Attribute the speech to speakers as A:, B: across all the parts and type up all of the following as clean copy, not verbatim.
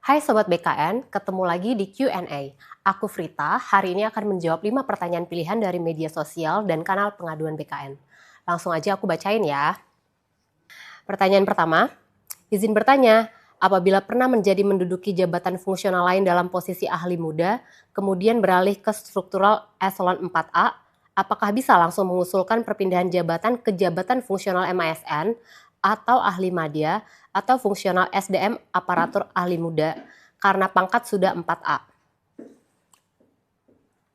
A: Hai Sobat BKN, ketemu lagi di Q&A. Aku Frita, hari ini akan menjawab 5 pertanyaan pilihan dari media sosial dan kanal pengaduan BKN. Langsung aja aku bacain ya. Pertanyaan pertama, izin bertanya, apabila pernah menduduki jabatan fungsional lain dalam posisi ahli muda, kemudian beralih ke struktural eselon 4A, apakah bisa langsung mengusulkan perpindahan jabatan ke jabatan fungsional MASN atau ahli madya atau fungsional SDM aparatur ahli muda karena pangkat sudah 4A?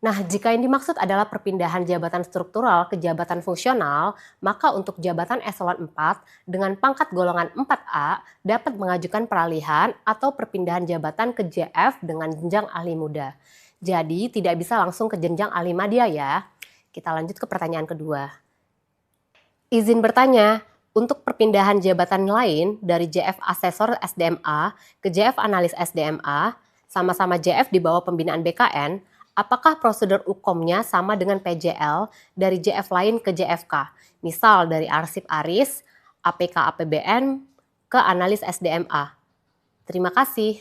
A: Nah, jika yang dimaksud adalah perpindahan jabatan struktural ke jabatan fungsional, maka untuk jabatan eselon 4 dengan pangkat golongan 4A dapat mengajukan peralihan atau perpindahan jabatan ke JF dengan jenjang ahli muda. Jadi, tidak bisa langsung ke jenjang ahli madya ya. Kita lanjut ke pertanyaan kedua. Izin bertanya, untuk perpindahan jabatan lain dari JF Asesor SDMA ke JF Analis SDMA, sama-sama JF di bawah pembinaan BKN, apakah prosedur UKOM-nya sama dengan PJL dari JF lain ke JFK? Misal dari arsip ARIS, APK APBN, ke analis SDMA. Terima kasih.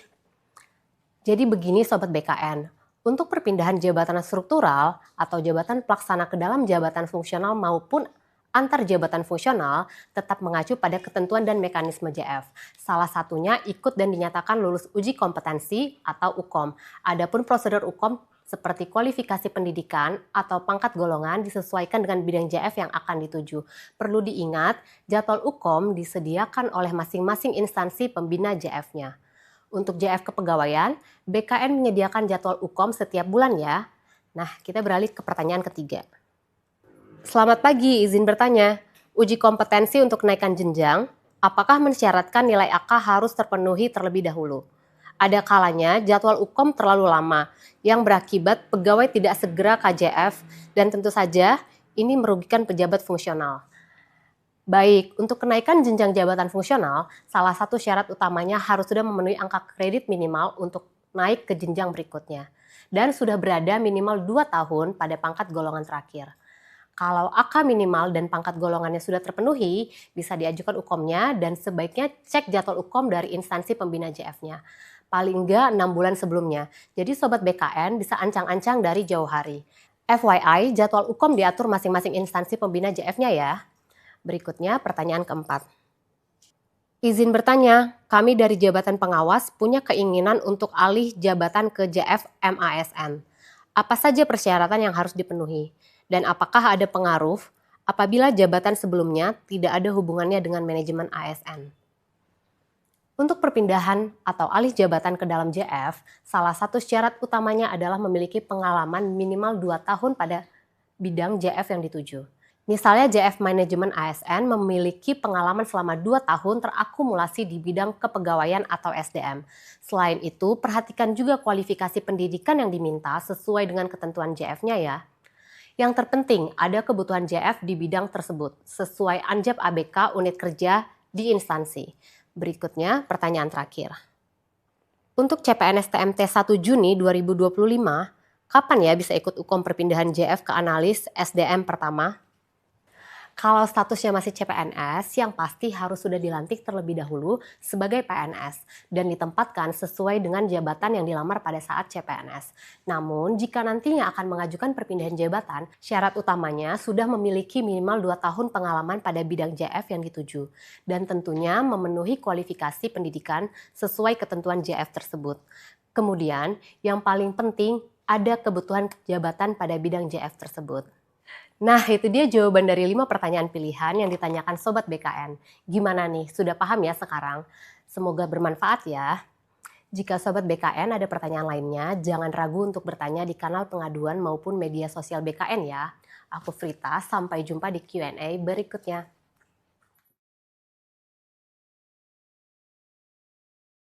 A: Jadi begini Sobat BKN, untuk perpindahan jabatan struktural atau jabatan pelaksana ke dalam jabatan fungsional maupun antar jabatan fungsional tetap mengacu pada ketentuan dan mekanisme JF. Salah satunya ikut dan dinyatakan lulus uji kompetensi atau UKOM. Adapun prosedur UKOM seperti kualifikasi pendidikan atau pangkat golongan disesuaikan dengan bidang JF yang akan dituju. Perlu diingat, jadwal UKOM disediakan oleh masing-masing instansi pembina JF-nya. Untuk JF kepegawaian, BKN menyediakan jadwal UKOM setiap bulan ya. Nah, kita beralih ke pertanyaan ketiga. Selamat pagi, izin bertanya. Uji kompetensi untuk kenaikan jenjang, apakah mensyaratkan nilai AK harus terpenuhi terlebih dahulu? Ada kalanya jadwal UKOM terlalu lama, yang berakibat pegawai tidak segera KJF, dan tentu saja ini merugikan pejabat fungsional. Baik, untuk kenaikan jenjang jabatan fungsional, salah satu syarat utamanya harus sudah memenuhi angka kredit minimal untuk naik ke jenjang berikutnya, dan sudah berada minimal 2 tahun pada pangkat golongan terakhir. Kalau AK minimal dan pangkat golongannya sudah terpenuhi, bisa diajukan UKOM-nya dan sebaiknya cek jadwal UKOM dari instansi pembina JF-nya. Paling enggak 6 bulan sebelumnya. Jadi Sobat BKN bisa ancang-ancang dari jauh hari. FYI, jadwal UKOM diatur masing-masing instansi pembina JF-nya ya. Berikutnya pertanyaan keempat. Izin bertanya, kami dari jabatan pengawas punya keinginan untuk alih jabatan ke JF MASN. Apa saja persyaratan yang harus dipenuhi? Dan apakah ada pengaruh apabila jabatan sebelumnya tidak ada hubungannya dengan manajemen ASN? Untuk perpindahan atau alih jabatan ke dalam JF, salah satu syarat utamanya adalah memiliki pengalaman minimal 2 tahun pada bidang JF yang dituju. Misalnya JF Manajemen ASN memiliki pengalaman selama 2 tahun terakumulasi di bidang kepegawaian atau SDM. Selain itu, perhatikan juga kualifikasi pendidikan yang diminta sesuai dengan ketentuan JF-nya ya. Yang terpenting, ada kebutuhan JF di bidang tersebut, sesuai Anjab ABK unit kerja di instansi. Berikutnya, pertanyaan terakhir. Untuk CPNS TMT 1 Juni 2025, kapan ya bisa ikut UKOM perpindahan JF ke analis SDM pertama? Kalau statusnya masih CPNS, yang pasti harus sudah dilantik terlebih dahulu sebagai PNS dan ditempatkan sesuai dengan jabatan yang dilamar pada saat CPNS. Namun, jika nantinya akan mengajukan perpindahan jabatan, syarat utamanya sudah memiliki minimal 2 tahun pengalaman pada bidang JF yang dituju dan tentunya memenuhi kualifikasi pendidikan sesuai ketentuan JF tersebut. Kemudian, yang paling penting ada kebutuhan jabatan pada bidang JF tersebut. Nah, itu dia jawaban dari 5 pertanyaan pilihan yang ditanyakan Sobat BKN. Gimana nih, sudah paham ya sekarang? Semoga bermanfaat ya. Jika Sobat BKN ada pertanyaan lainnya, jangan ragu untuk bertanya di kanal pengaduan maupun media sosial BKN ya. Aku Frita, sampai jumpa di Q&A berikutnya.